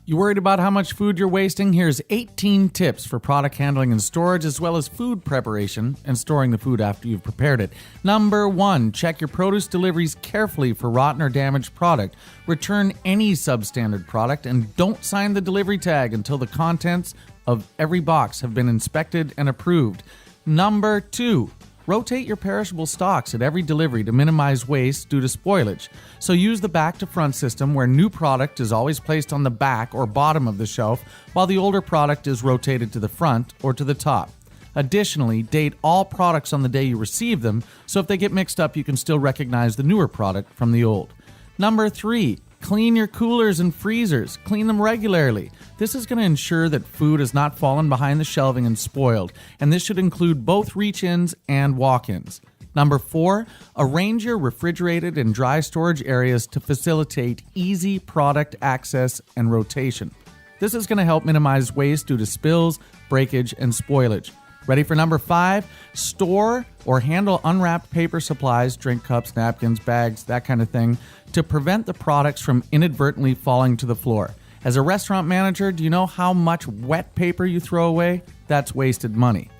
You worried about how much food you're wasting? Here's 18 tips for product handling and storage, as well as food preparation and storing the food after you've prepared it. Number 1, check your produce deliveries carefully for rotten or damaged product. Return any substandard product and don't sign the delivery tag until the contents of every box have been inspected and approved. Number 2, rotate your perishable stocks at every delivery to minimize waste due to spoilage. So use the back-to-front system where new product is always placed on the back or bottom of the shelf, while the older product is rotated to the front or to the top. Additionally, date all products on the day you receive them, so if they get mixed up, you can still recognize the newer product from the old. Number 3, clean your coolers and freezers. Clean them regularly. This is going to ensure that food has not fallen behind the shelving and spoiled, and this should include both reach-ins and walk-ins. Number 4, arrange your refrigerated and dry storage areas to facilitate easy product access and rotation. This is going to help minimize waste due to spills, breakage, and spoilage. Ready for number 5? Store or handle unwrapped paper supplies, drink cups, napkins, bags, that kind of thing, to prevent the products from inadvertently falling to the floor. As a restaurant manager, do you know how much wet paper you throw away? That's wasted money.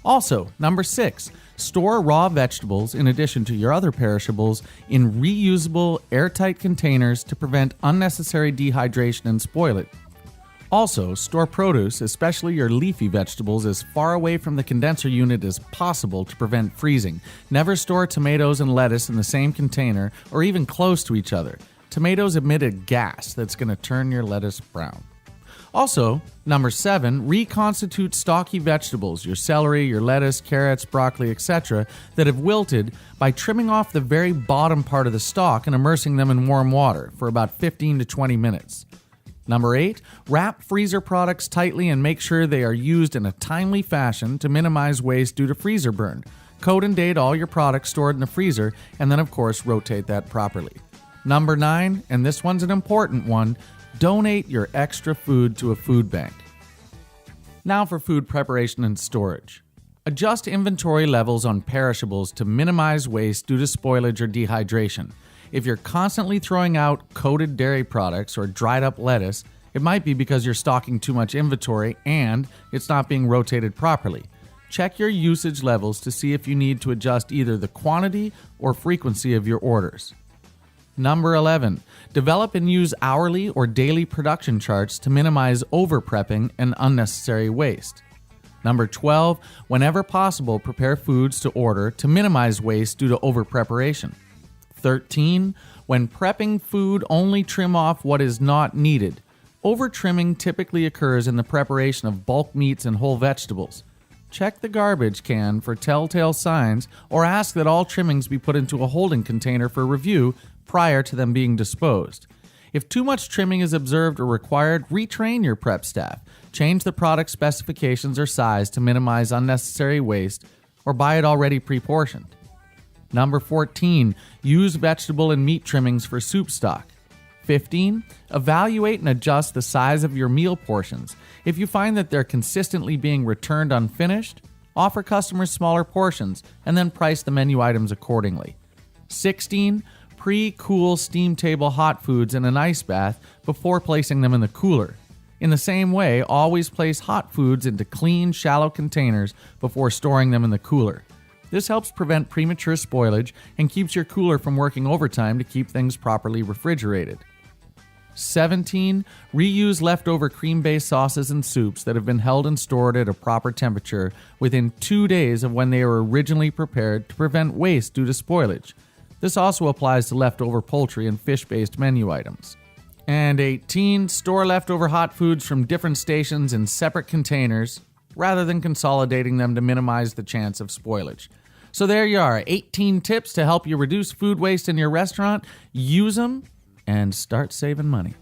Also, number 6, store raw vegetables in addition to your other perishables in reusable, airtight containers to prevent unnecessary dehydration and spoilage. Also, store produce, especially your leafy vegetables, as far away from the condenser unit as possible to prevent freezing. Never store tomatoes and lettuce in the same container or even close to each other. Tomatoes emit a gas that's going to turn your lettuce brown. Also, number 7, reconstitute stocky vegetables, your celery, your lettuce, carrots, broccoli, etc., that have wilted by trimming off the very bottom part of the stalk and immersing them in warm water for about 15 to 20 minutes. Number 8, wrap freezer products tightly and make sure they are used in a timely fashion to minimize waste due to freezer burn. Code and date all your products stored in the freezer, and then of course rotate that properly. Number 9, and this one's an important one, donate your extra food to a food bank. Now for food preparation and storage. Adjust inventory levels on perishables to minimize waste due to spoilage or dehydration. If you're constantly throwing out coated dairy products or dried up lettuce, it might be because you're stocking too much inventory and it's not being rotated properly. Check your usage levels to see if you need to adjust either the quantity or frequency of your orders. Number 11, develop and use hourly or daily production charts to minimize over-prepping and unnecessary waste. Number 12, whenever possible, prepare foods to order to minimize waste due to over-preparation. 13, when prepping food, only trim off what is not needed. Over-trimming typically occurs in the preparation of bulk meats and whole vegetables. Check the garbage can for telltale signs or ask that all trimmings be put into a holding container for review prior to them being disposed. If too much trimming is observed or required, retrain your prep staff. Change the product specifications or size to minimize unnecessary waste, or buy it already pre-portioned. Number 14, use vegetable and meat trimmings for soup stock. 15, evaluate and adjust the size of your meal portions. If you find that they're consistently being returned unfinished, offer customers smaller portions and then price the menu items accordingly. 16, pre-cool steam table hot foods in an ice bath before placing them in the cooler. In the same way, always place hot foods into clean, shallow containers before storing them in the cooler. This helps prevent premature spoilage and keeps your cooler from working overtime to keep things properly refrigerated. 17, reuse leftover cream-based sauces and soups that have been held and stored at a proper temperature within 2 days of when they were originally prepared to prevent waste due to spoilage. This also applies to leftover poultry and fish-based menu items. And 18, store leftover hot foods from different stations in separate containers rather than consolidating them to minimize the chance of spoilage. So there you are, 18 tips to help you reduce food waste in your restaurant. Use them and start saving money.